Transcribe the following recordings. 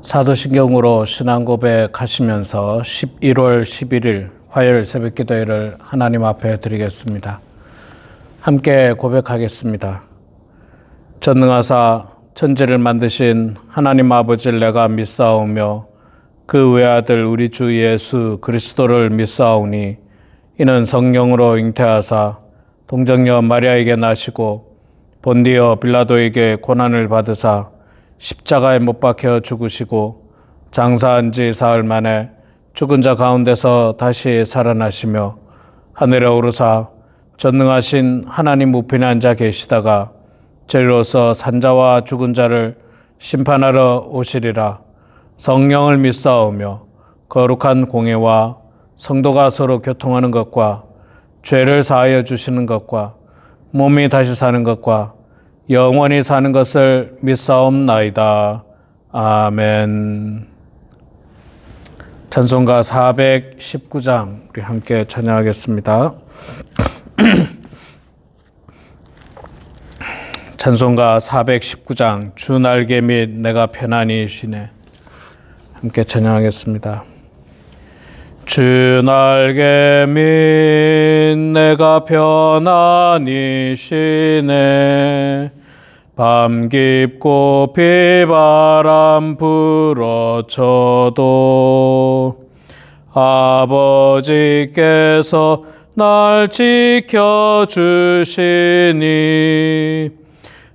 사도신경으로 신앙 고백하시면서 11월 11일 화요일 새벽 기도회를 하나님 앞에 드리겠습니다. 함께 고백하겠습니다. 전능하사 천지를 만드신 하나님 아버지를 내가 믿사오며 그 외아들 우리 주 예수 그리스도를 믿사오니 이는 성령으로 잉태하사 동정녀 마리아에게 나시고 본디어 빌라도에게 고난을 받으사 십자가에 못 박혀 죽으시고 장사한 지 사흘 만에 죽은 자 가운데서 다시 살아나시며 하늘에 오르사 전능하신 하나님 우편에 앉아 계시다가 저리로서 산자와 죽은 자를 심판하러 오시리라. 성령을 믿사오며 거룩한 공예와 성도가 서로 교통하는 것과 죄를 사하여 주시는 것과 몸이 다시 사는 것과 영원히 사는 것을 믿사옵나이다. 아멘. 찬송가 419장 우리 함께 찬양하겠습니다. 찬송가 419장 주 날개 및 내가 편안히 쉬네. 함께 찬양하겠습니다. 주 날개 및 내가 편안히 쉬네. 밤 깊고 비바람 불어쳐도 아버지께서 날 지켜주시니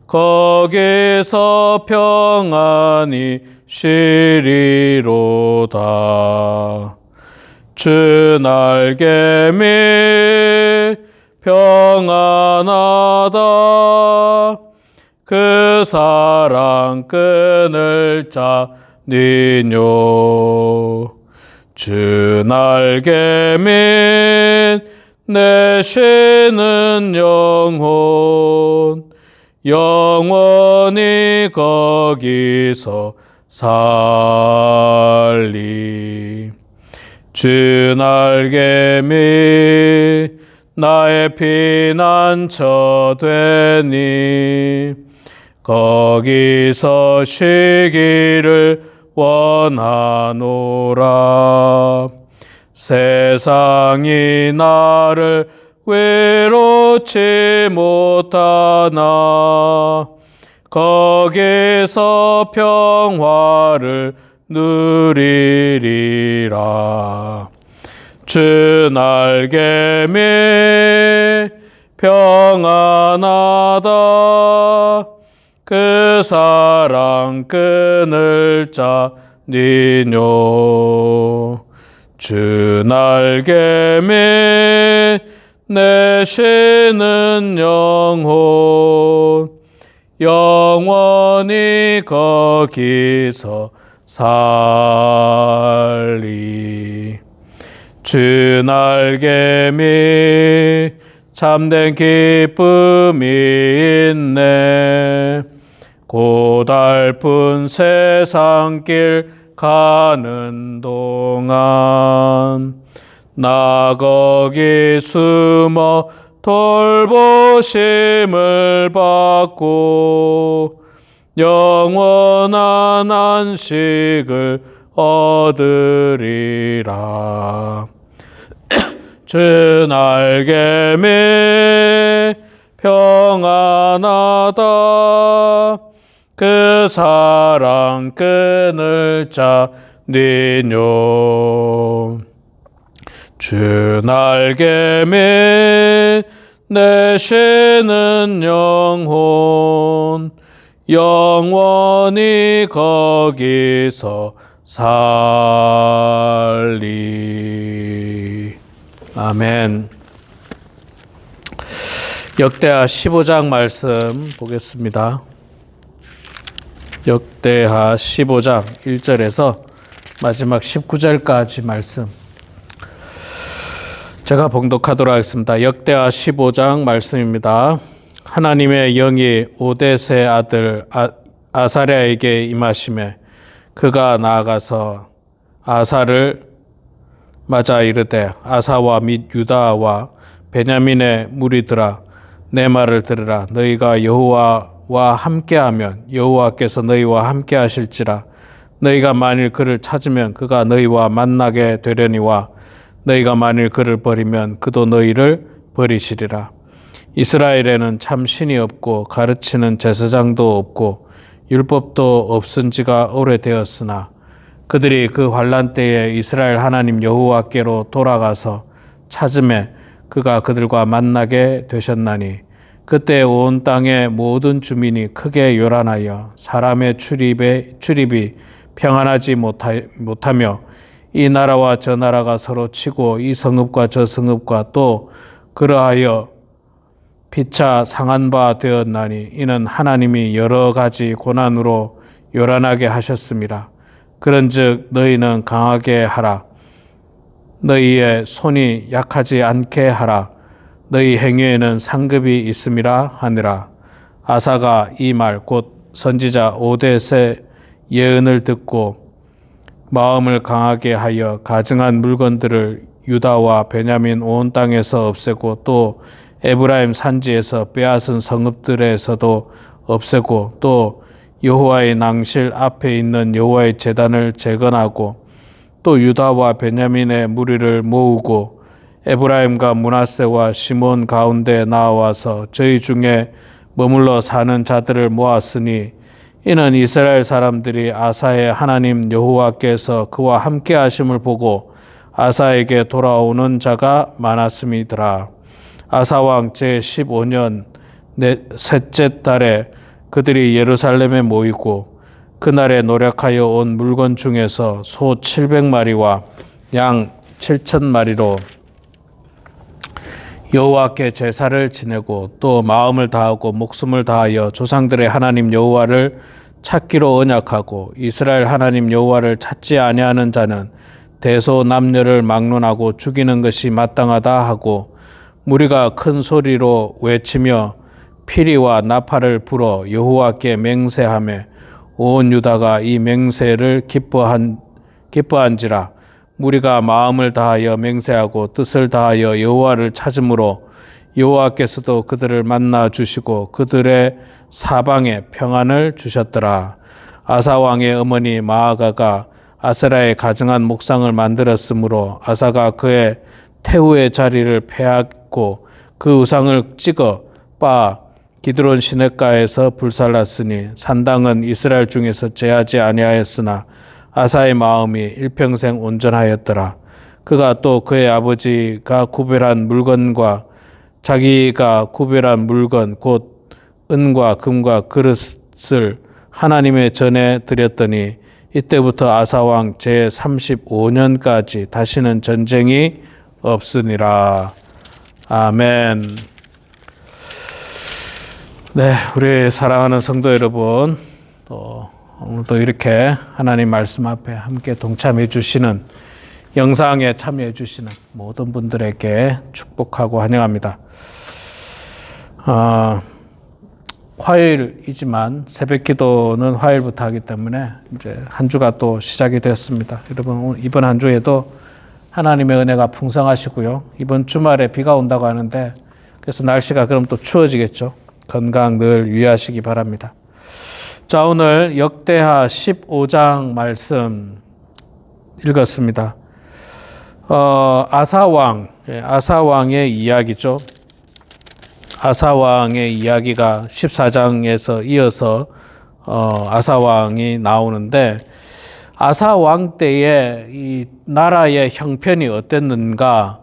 거기서 평안히 쉬리로다. 주 날개 및 평안하다. 그 사랑 끊을 자 니뇨. 주 날개 및 내 쉬는 영혼 영원히 거기서 살리. 주 날개 및 나의 피난처 되니 거기서 쉬기를 원하노라. 세상이 나를 외롭지 못하나 거기서 평화를 누리리라. 주 날개 및 평안하다. 그 사랑 끊을 자 니뇨. 주 날개 및 내 쉬는 영혼 영원히 거기서 살리. 주 날개 및 참된 기쁨이 있네. 고달픈 세상길 가는 동안 나 거기 숨어 돌보심을 받고 영원한 안식을 얻으리라. 주 날개 및 평안하다. 그 사랑 끊을 자 니뇨. 주 날개 및 내 쉬는 영혼 영원히 거기서 살리. 아멘. 역대하 15장 말씀 보겠습니다. 역대하 15장 1절에서 마지막 19절까지 말씀 제가 봉독하도록 하겠습니다. 역대하 15장 말씀입니다. 하나님의 영이 오뎃의 아들 아사랴에게 임하시매 그가 나아가서 아사를 맞아 이르되 아사와 및 유다와 베냐민의 무리들아 내 말을 들으라. 너희가 여호와와 함께하면 여호와께서 너희와 함께하실지라. 너희가 만일 그를 찾으면 그가 너희와 만나게 되려니와 너희가 만일 그를 버리면 그도 너희를 버리시리라. 이스라엘에는 참 신이 없고 가르치는 제사장도 없고 율법도 없은 지가 오래되었으나 그들이 그 환난 때에 이스라엘 하나님 여호와께로 돌아가서 찾음에 그가 그들과 만나게 되셨나니 그때 온 땅의 모든 주민이 크게 요란하여 사람의 출입이 평안하지 못하며 이 나라와 저 나라가 서로 치고 이 성읍과 저 성읍과 또 그러하여 피차 상한 바 되었나니 이는 하나님이 여러 가지 고난으로 요란하게 하셨습니다. 그런즉 너희는 강하게 하라. 너희의 손이 약하지 않게 하라. 너희 행위에는 상급이 있음이라 하니라. 아사가 이 말 곧 선지자 오뎃의 예언을 듣고 마음을 강하게 하여 가증한 물건들을 유다와 베냐민 온 땅에서 없애고 또 에브라임 산지에서 빼앗은 성읍들에서도 없애고 또 여호와의 낭실 앞에 있는 여호와의 제단을 재건하고 또 유다와 베냐민의 무리를 모으고 에브라임과 므낫세와 시몬 가운데 나와서 저희 중에 머물러 사는 자들을 모았으니 이는 이스라엘 사람들이 아사의 하나님 여호와께서 그와 함께 하심을 보고 아사에게 돌아오는 자가 많았음이더라. 아사 왕 제15년 셋째 달에 그들이 예루살렘에 모이고 그날에 노력하여 온 물건 중에서 소 700마리와 양 7,000마리로 여호와께 제사를 지내고 또 마음을 다하고 목숨을 다하여 조상들의 하나님 여호와를 찾기로 언약하고 이스라엘 하나님 여호와를 찾지 아니하는 자는 대소 남녀를 막론하고 죽이는 것이 마땅하다 하고 무리가 큰 소리로 외치며 피리와 나팔을 불어 여호와께 맹세하며 온 유다가 이 맹세를 기뻐한지라. 무리가 마음을 다하여 맹세하고 뜻을 다하여 여호와를 찾음으로 여호와께서도 그들을 만나 주시고 그들의 사방에 평안을 주셨더라. 아사 왕의 어머니 마아가가 아세라의 가증한 목상을 만들었으므로 아사가 그의 태우의 자리를 패하고 그 우상을 찍어 빻아 기드론 시냇가에서 불살랐으니 산당은 이스라엘 중에서 제하지 아니하였으나 아사의 마음이 일평생 온전하였더라. 그가 또 그의 아버지가 구별한 물건과 자기가 구별한 물건 곧 은과 금과 그릇을 하나님의 전에 드렸더니 이때부터 아사왕 제35년까지 다시는 전쟁이 없으니라. 아멘. 네, 우리 사랑하는 성도 여러분, 오늘도 이렇게 하나님 말씀 앞에 함께 동참해 주시는, 영상에 참여해 주시는 모든 분들에게 축복하고 환영합니다. 화요일이지만 새벽 기도는 화요일부터 하기 때문에 이제 한 주가 또 시작이 되었습니다. 여러분, 이번 한 주에도 하나님의 은혜가 풍성하시고요. 이번 주말에 비가 온다고 하는데 그래서 날씨가 그럼 또 추워지겠죠. 건강 늘 유의하시기 바랍니다. 자, 오늘 역대하 15장 말씀 읽었습니다. 아사왕의 이야기죠. 아사왕의 이야기가 14장에서 이어서 아사왕이 나오는데, 아사왕 때에 이 나라의 형편이 어땠는가?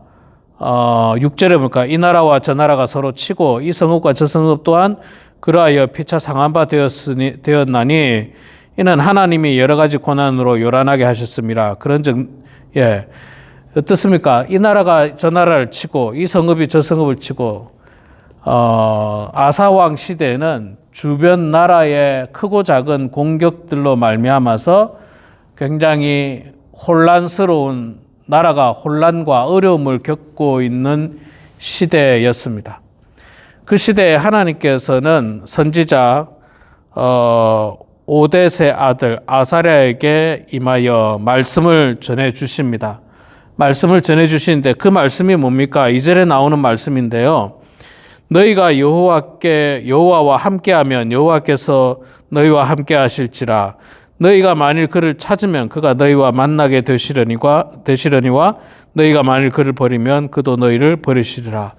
6절에 보니까 이 나라와 저 나라가 서로 치고 이 성읍과 저 성읍 또한 그러하여 피차 상한 바 되었나니 이는 하나님이 여러 가지 고난으로 요란하게 하셨습니다. 그런즉 어떻습니까? 이 나라가 저 나라를 치고 이 성읍이 저 성읍을 치고 아사왕 시대에는 주변 나라의 크고 작은 공격들로 말미암아서 굉장히 혼란스러운, 나라가 혼란과 어려움을 겪고 있는 시대였습니다. 그 시대에 하나님께서는 선지자 오뎃의 아들 아사랴에게 임하여 말씀을 전해 주십니다. 말씀을 전해 주시는데 그 말씀이 뭡니까? 2절에 나오는 말씀인데요. 너희가 여호와와 함께하면 여호와께서 너희와 함께 하실지라. 너희가 만일 그를 찾으면 그가 너희와 만나게 되시려니와 너희가 만일 그를 버리면 그도 너희를 버리시리라.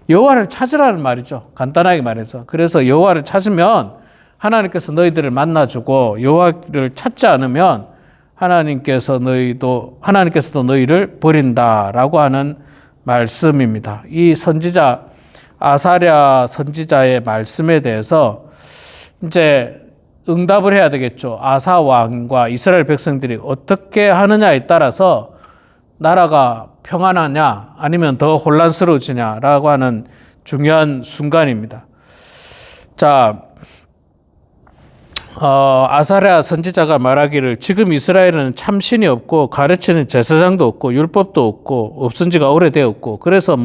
여호와를 찾으라는 말이죠. 간단하게 말해서. 그래서 여호와를 찾으면 하나님께서 너희들을 만나주고, 여호와를 찾지 않으면 하나님께서도 너희를 버린다라고 하는 말씀입니다. 이 선지자 아사랴 선지자의 말씀에 대해서 이제 응답을 해야 되겠죠. 아사 왕과 이스라엘 백성들이 어떻게 하느냐에 따라서 나라가 평안하냐 아니면 더 혼란스러워지냐라고 하는 중요한 순간입니다. 자, 아사랴 선지자가 말하기를 지금 이스라엘은 참신이 없고 가르치는 제사장도 없고 율법도 없고 없은 지가 오래되었고, 그래서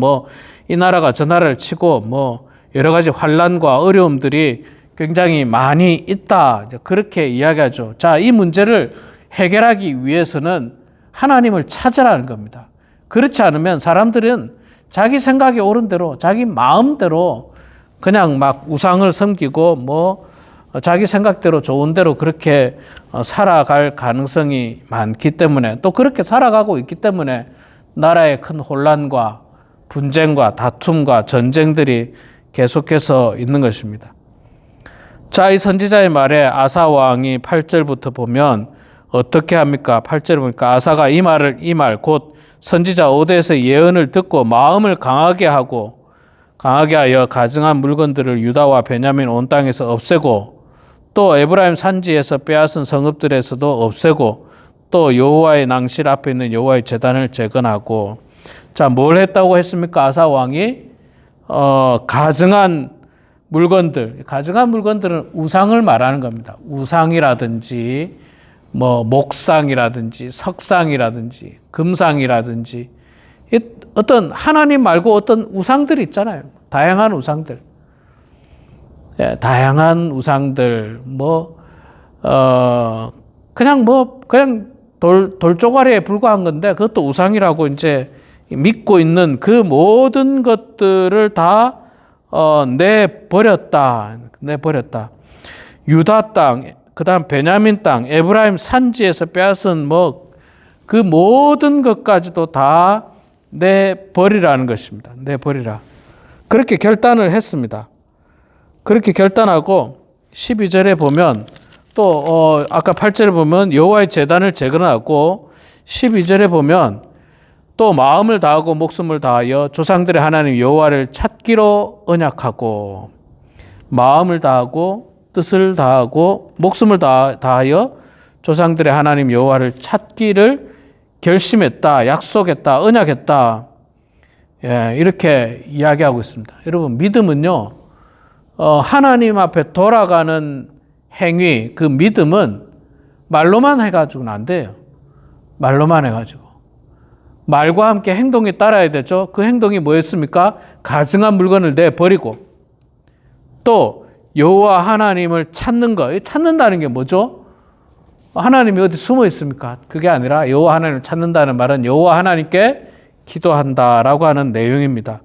이 나라가 저 나라를 치고 여러 가지 환란과 어려움들이 굉장히 많이 있다, 그렇게 이야기하죠. 자, 이 문제를 해결하기 위해서는 하나님을 찾으라는 겁니다. 그렇지 않으면 사람들은 자기 생각이 옳은 대로, 자기 마음대로 그냥 막 우상을 섬기고 자기 생각대로 좋은 대로 그렇게 살아갈 가능성이 많기 때문에, 또 그렇게 살아가고 있기 때문에 나라의 큰 혼란과 분쟁과 다툼과 전쟁들이 계속해서 있는 것입니다. 자, 이 선지자의 말에 아사 왕이 8절부터 보면 어떻게 합니까? 8절을 보니까 아사가 이 말 곧 선지자 오데에서 예언을 듣고 마음을 강하게 하여 가증한 물건들을 유다와 베냐민 온 땅에서 없애고, 또 에브라임 산지에서 빼앗은 성읍들에서도 없애고, 또 여호와의 낭실 앞에 있는 여호와의 제단을 재건하고. 자, 뭘 했다고 했습니까? 아사 왕이 가증한 물건들은 우상을 말하는 겁니다. 우상이라든지 목상이라든지 석상이라든지 금상이라든지 어떤 하나님 말고 어떤 우상들 있잖아요. 다양한 우상들. 그냥 돌조가리에 불과한 건데 그것도 우상이라고 이제 믿고 있는 그 모든 것들을 다 내버렸다. 유다 땅, 그 다음 베냐민 땅, 에브라임 산지에서 빼앗은 그 모든 것까지도 다 내버리라는 것입니다. 내버리라. 그렇게 결단을 했습니다. 그렇게 결단하고 12절에 보면 또 아까 8절에 보면 여호와의 제단을 재건하고, 12절에 보면 또 마음을 다하고 목숨을 다하여 조상들의 하나님 여호와를 찾기로 언약하고, 마음을 다하고 뜻을 다하고 목숨을 다하여 조상들의 하나님 여호와를 찾기를 결심했다, 약속했다, 언약했다. 이렇게 이야기하고 있습니다. 여러분, 믿음은요, 하나님 앞에 돌아가는 행위, 그 믿음은 말로만 해가지고는 안 돼요. 말로만 해가지고. 말과 함께 행동이 따라야 되죠. 그 행동이 뭐였습니까? 가증한 물건을 내버리고, 또 여호와 하나님을 찾는 거. 찾는다는 게 뭐죠? 하나님이 어디 숨어 있습니까? 그게 아니라 여호와 하나님을 찾는다는 말은 여호와 하나님께 기도한다라고 하는 내용입니다.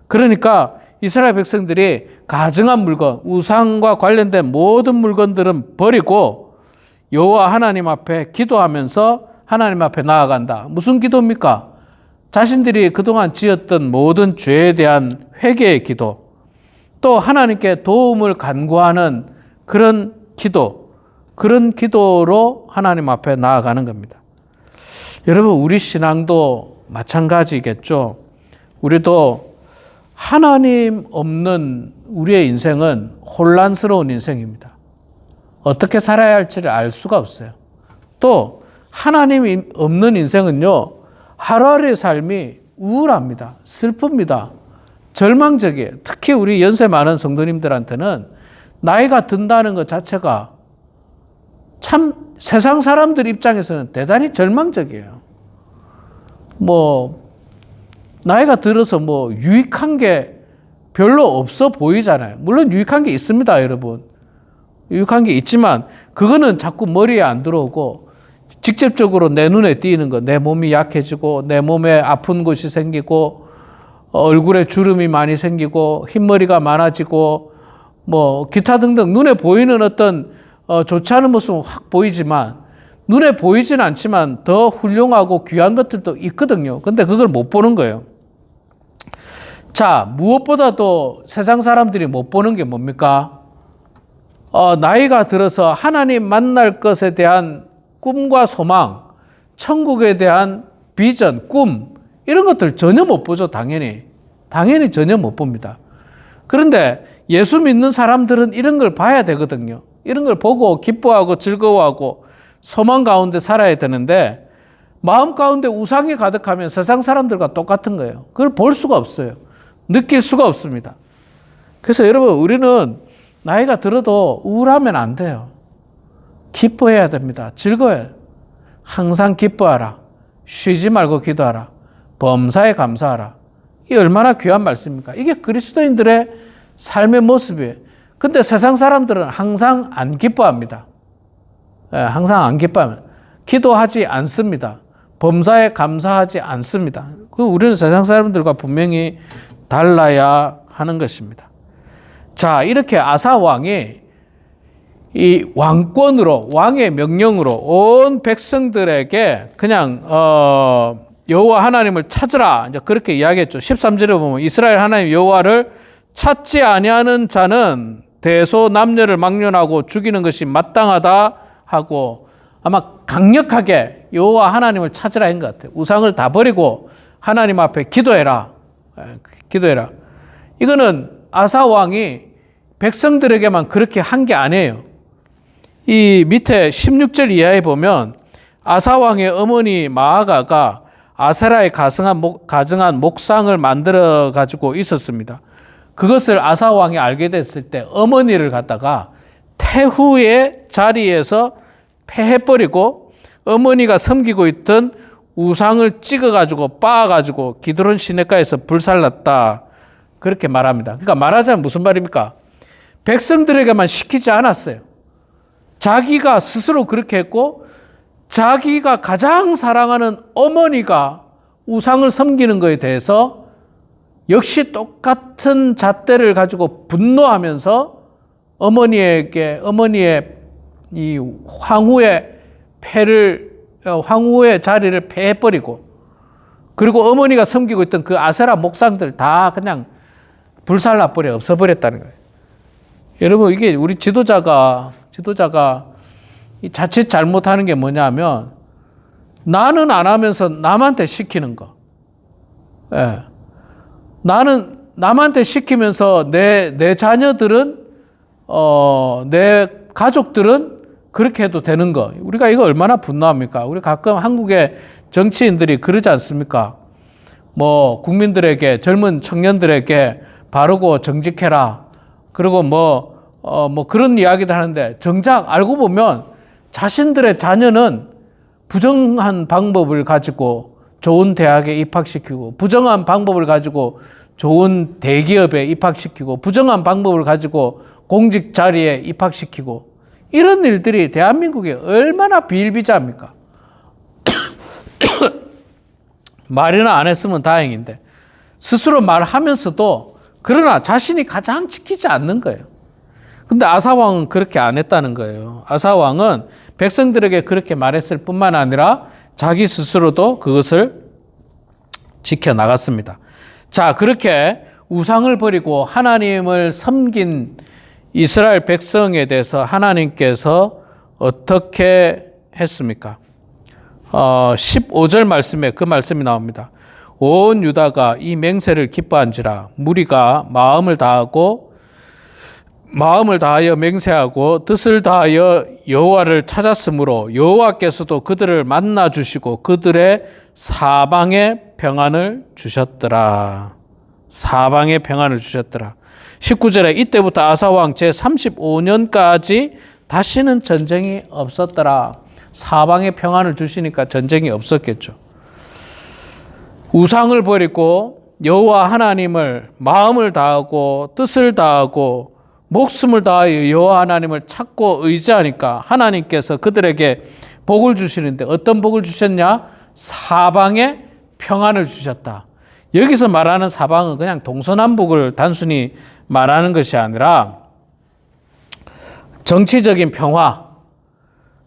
그러니까 이스라엘 백성들이 가증한 물건, 우상과 관련된 모든 물건들은 버리고 여호와 하나님 앞에 기도하면서 하나님 앞에 나아간다. 무슨 기도입니까? 자신들이 그동안 지었던 모든 죄에 대한 회개의 기도, 또 하나님께 도움을 간구하는 그런 기도, 그런 기도로 하나님 앞에 나아가는 겁니다. 여러분, 우리 신앙도 마찬가지겠죠. 우리도 하나님 없는 우리의 인생은 혼란스러운 인생입니다. 어떻게 살아야 할지를 알 수가 없어요. 또 하나님이 없는 인생은요, 하루하루의 삶이 우울합니다. 슬픕니다. 절망적이에요. 특히 우리 연세 많은 성도님들한테는 나이가 든다는 것 자체가 참 세상 사람들 입장에서는 대단히 절망적이에요. 나이가 들어서 유익한 게 별로 없어 보이잖아요. 물론 유익한 게 있습니다, 여러분. 유익한 게 있지만 그거는 자꾸 머리에 안 들어오고 직접적으로 내 눈에 띄는 거, 내 몸이 약해지고 내 몸에 아픈 곳이 생기고 얼굴에 주름이 많이 생기고 흰머리가 많아지고 기타 등등 눈에 보이는 어떤 좋지 않은 모습은 확 보이지만 눈에 보이지는 않지만 더 훌륭하고 귀한 것들도 있거든요. 근데 그걸 못 보는 거예요. 자, 무엇보다도 세상 사람들이 못 보는 게 뭡니까? 나이가 들어서 하나님 만날 것에 대한 꿈과 소망, 천국에 대한 비전, 꿈, 이런 것들 전혀 못 보죠, 당연히. 당연히 전혀 못 봅니다. 그런데 예수 믿는 사람들은 이런 걸 봐야 되거든요. 이런 걸 보고 기뻐하고 즐거워하고 소망 가운데 살아야 되는데 마음 가운데 우상이 가득하면 세상 사람들과 똑같은 거예요. 그걸 볼 수가 없어요. 느낄 수가 없습니다. 그래서 여러분, 우리는 나이가 들어도 우울하면 안 돼요. 기뻐해야 됩니다. 즐거워요. 항상 기뻐하라. 쉬지 말고 기도하라. 범사에 감사하라. 이게 얼마나 귀한 말씀입니까? 이게 그리스도인들의 삶의 모습이에요. 근데 세상 사람들은 항상 안 기뻐합니다. 항상 안 기뻐합니다. 기도하지 않습니다. 범사에 감사하지 않습니다. 우리는 세상 사람들과 분명히 달라야 하는 것입니다. 자, 이렇게 아사 왕이 이 왕권으로, 왕의 명령으로 온 백성들에게 그냥 여호와 하나님을 찾으라, 이제 그렇게 이야기했죠. 13절에 보면 이스라엘 하나님 여호와를 찾지 아니하는 자는 대소 남녀를 막론하고 죽이는 것이 마땅하다 하고, 아마 강력하게 여호와 하나님을 찾으라 한 것 같아요. 우상을 다 버리고 하나님 앞에 기도해라. 기도해라. 이거는 아사 왕이 백성들에게만 그렇게 한 게 아니에요. 이 밑에 16절 이하에 보면 아사 왕의 어머니 마아가가 아세라에 가증한 목상을 만들어 가지고 있었습니다. 그것을 아사 왕이 알게 됐을 때 어머니를 갖다가 태후의 자리에서 패해버리고 어머니가 섬기고 있던 우상을 찍어가지고 빻아가지고 기드론 시내가에서 불살랐다. 그렇게 말합니다. 그러니까 말하자면 무슨 말입니까? 백성들에게만 시키지 않았어요. 자기가 스스로 그렇게 했고 자기가 가장 사랑하는 어머니가 우상을 섬기는 것에 대해서 역시 똑같은 잣대를 가지고 분노하면서 어머니의 이 황후의 자리를 패해버리고, 그리고 어머니가 섬기고 있던 그 아세라 목상들 다 그냥 불살라버려 없어버렸다는 거예요. 여러분, 이게 우리 지도자가 자칫 잘못하는 게 뭐냐면 나는 안 하면서 남한테 시키는 거. 예. 나는 남한테 시키면서 내 자녀들은 내 가족들은 그렇게 해도 되는 거. 우리가 이거 얼마나 분노합니까? 우리 가끔 한국의 정치인들이 그러지 않습니까? 뭐 국민들에게, 젊은 청년들에게 바르고 정직해라. 그리고 뭐 그런 이야기도 하는데 정작 알고 보면 자신들의 자녀는 부정한 방법을 가지고 좋은 대학에 입학시키고, 부정한 방법을 가지고 좋은 대기업에 입학시키고, 부정한 방법을 가지고 공직 자리에 입학시키고, 이런 일들이 대한민국에 얼마나 비일비재합니까? 말이나 안 했으면 다행인데 스스로 말하면서도 그러나 자신이 가장 지키지 않는 거예요. 근데 아사왕은 그렇게 안 했다는 거예요. 아사왕은 백성들에게 그렇게 말했을 뿐만 아니라 자기 스스로도 그것을 지켜나갔습니다. 자, 그렇게 우상을 버리고 하나님을 섬긴 이스라엘 백성에 대해서 하나님께서 어떻게 했습니까? 15절 말씀에 그 말씀이 나옵니다. 온 유다가 이 맹세를 기뻐한지라 무리가 마음을 다하여 맹세하고 뜻을 다하여 여호와를 찾았으므로 여호와께서도 그들을 만나 주시고 그들의 사방에 평안을 주셨더라. 사방에 평안을 주셨더라. 19절에 이때부터 아사왕 제35년까지 다시는 전쟁이 없었더라. 사방에 평안을 주시니까 전쟁이 없었겠죠. 우상을 버리고 여호와 하나님을 마음을 다하고 뜻을 다하고 목숨을 다하여 여호와 하나님을 찾고 의지하니까 하나님께서 그들에게 복을 주시는데 어떤 복을 주셨냐? 사방에 평안을 주셨다. 여기서 말하는 사방은 그냥 동서남북을 단순히 말하는 것이 아니라 정치적인 평화,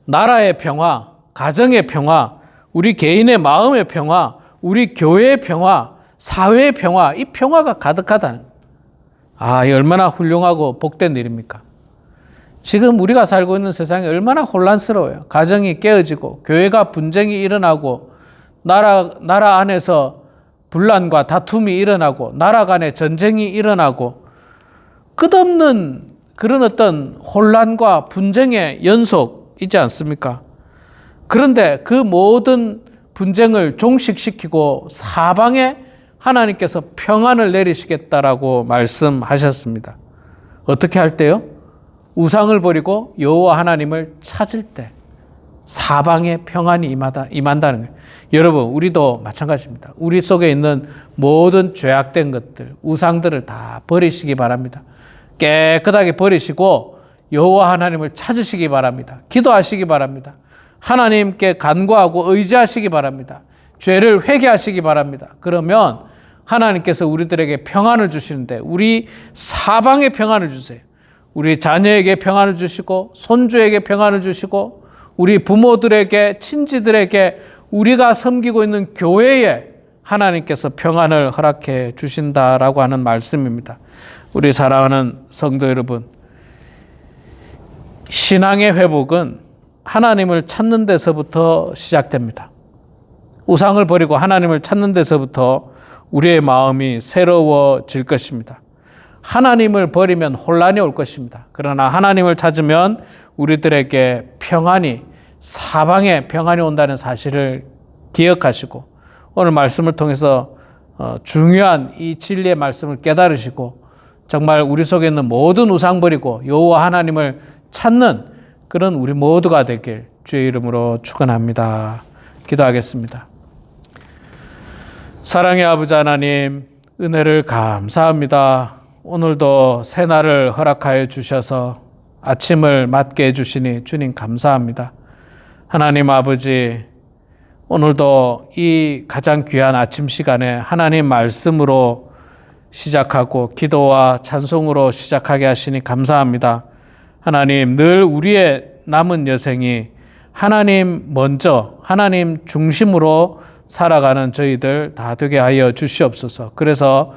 나라의 평화, 가정의 평화, 우리 개인의 마음의 평화, 우리 교회의 평화, 사회의 평화, 이 평화가 가득하다는 거예요. 이 얼마나 훌륭하고 복된 일입니까? 지금 우리가 살고 있는 세상이 얼마나 혼란스러워요. 가정이 깨어지고 교회가 분쟁이 일어나고 나라 안에서 분란과 다툼이 일어나고 나라 간에 전쟁이 일어나고 끝없는 그런 어떤 혼란과 분쟁의 연속이지 않습니까? 그런데 그 모든 분쟁을 종식시키고 사방에 하나님께서 평안을 내리시겠다라고 말씀하셨습니다. 어떻게 할 때요? 우상을 버리고 여호와 하나님을 찾을 때 사방에 평안이 임한다는 거예요. 여러분, 우리도 마찬가지입니다. 우리 속에 있는 모든 죄악된 것들, 우상들을 다 버리시기 바랍니다. 깨끗하게 버리시고 여호와 하나님을 찾으시기 바랍니다. 기도하시기 바랍니다. 하나님께 간구하고 의지하시기 바랍니다. 죄를 회개하시기 바랍니다. 그러면 하나님께서 우리들에게 평안을 주시는데 우리 사방에 평안을 주세요. 우리 자녀에게 평안을 주시고 손주에게 평안을 주시고 우리 부모들에게 친지들에게 우리가 섬기고 있는 교회에 하나님께서 평안을 허락해 주신다라고 하는 말씀입니다. 우리 사랑하는 성도 여러분, 신앙의 회복은 하나님을 찾는 데서부터 시작됩니다. 우상을 버리고 하나님을 찾는 데서부터 우리의 마음이 새로워질 것입니다. 하나님을 버리면 혼란이 올 것입니다. 그러나 하나님을 찾으면 우리들에게 평안이, 사방에 평안이 온다는 사실을 기억하시고 오늘 말씀을 통해서 중요한 이 진리의 말씀을 깨달으시고 정말 우리 속에 있는 모든 우상 버리고 여호와 하나님을 찾는 그런 우리 모두가 되길 주의 이름으로 축원합니다. 기도하겠습니다. 사랑의 아버지 하나님, 은혜를 감사합니다. 오늘도 새날을 허락하여 주셔서 아침을 맞게 해주시니 주님 감사합니다. 하나님 아버지, 오늘도 이 가장 귀한 아침 시간에 하나님 말씀으로 시작하고 기도와 찬송으로 시작하게 하시니 감사합니다. 하나님, 늘 우리의 남은 여생이 하나님 먼저, 하나님 중심으로 살아가는 저희들 다 되게 하여 주시옵소서. 그래서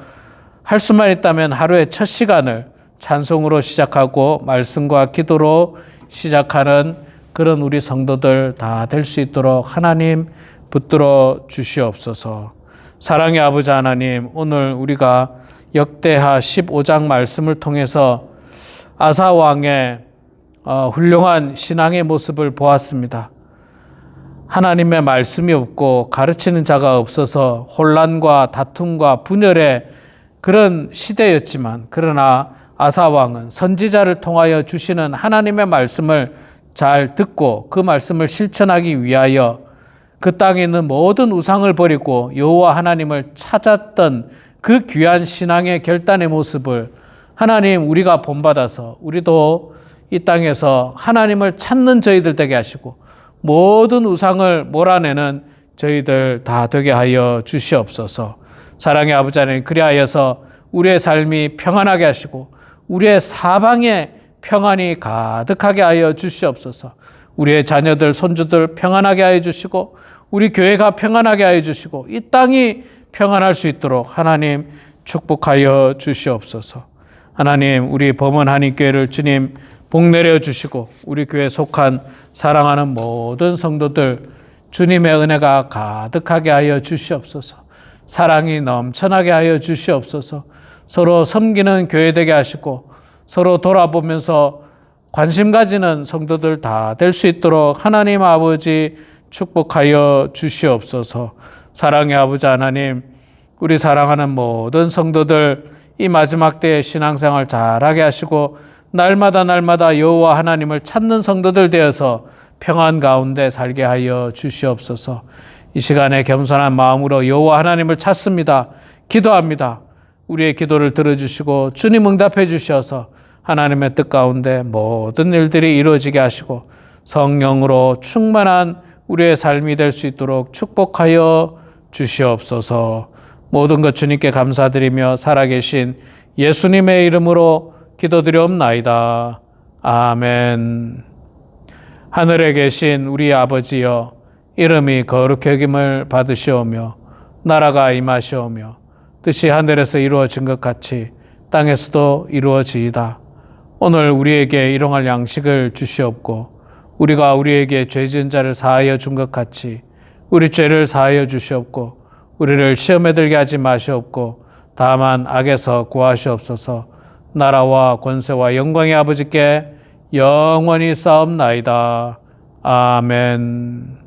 할 수만 있다면 하루의 첫 시간을 찬송으로 시작하고 말씀과 기도로 시작하는 그런 우리 성도들 다 될 수 있도록 하나님 붙들어 주시옵소서. 사랑의 아버지 하나님, 오늘 우리가 역대하 15장 말씀을 통해서 아사 왕의 훌륭한 신앙의 모습을 보았습니다. 하나님의 말씀이 없고 가르치는 자가 없어서 혼란과 다툼과 분열의 그런 시대였지만, 그러나 아사 왕은 선지자를 통하여 주시는 하나님의 말씀을 잘 듣고 그 말씀을 실천하기 위하여 그 땅에 있는 모든 우상을 버리고 여호와 하나님을 찾았던 그 귀한 신앙의 결단의 모습을 하나님 우리가 본받아서 우리도 이 땅에서 하나님을 찾는 저희들 되게 하시고 모든 우상을 몰아내는 저희들 다 되게 하여 주시옵소서. 사랑의 아버지 하나님, 그리하여서 우리의 삶이 평안하게 하시고 우리의 사방에 평안이 가득하게 하여 주시옵소서. 우리의 자녀들, 손주들 평안하게 하여 주시고 우리 교회가 평안하게 하여 주시고 이 땅이 평안할 수 있도록 하나님 축복하여 주시옵소서. 하나님, 우리 범원 한인교회를 주님 복 내려 주시고 우리 교회에 속한 사랑하는 모든 성도들 주님의 은혜가 가득하게 하여 주시옵소서. 사랑이 넘쳐나게 하여 주시옵소서. 서로 섬기는 교회 되게 하시고 서로 돌아보면서 관심 가지는 성도들 다 될 수 있도록 하나님 아버지 축복하여 주시옵소서. 사랑의 아버지 하나님, 우리 사랑하는 모든 성도들 이 마지막 때의 신앙생활 잘하게 하시고 날마다 여호와 하나님을 찾는 성도들 되어서 평안 가운데 살게 하여 주시옵소서. 이 시간에 겸손한 마음으로 여호와 하나님을 찾습니다. 기도합니다. 우리의 기도를 들어주시고 주님 응답해 주셔서 하나님의 뜻 가운데 모든 일들이 이루어지게 하시고 성령으로 충만한 우리의 삶이 될 수 있도록 축복하여 주시옵소서. 모든 것 주님께 감사드리며 살아계신 예수님의 이름으로 기도드리옵나이다. 아멘. 하늘에 계신 우리 아버지여, 이름이 거룩히 여김을 받으시오며 나라가 임하시오며 뜻이 하늘에서 이루어진 것 같이 땅에서도 이루어지이다. 오늘 우리에게 일용할 양식을 주시옵고 우리가 우리에게 죄 지은 자를 사하여 준 것 같이 우리 죄를 사하여 주시옵고 우리를 시험에 들게 하지 마시옵고 다만 악에서 구하시옵소서. 나라와 권세와 영광의 아버지께 영원히 싸움나이다. 아멘.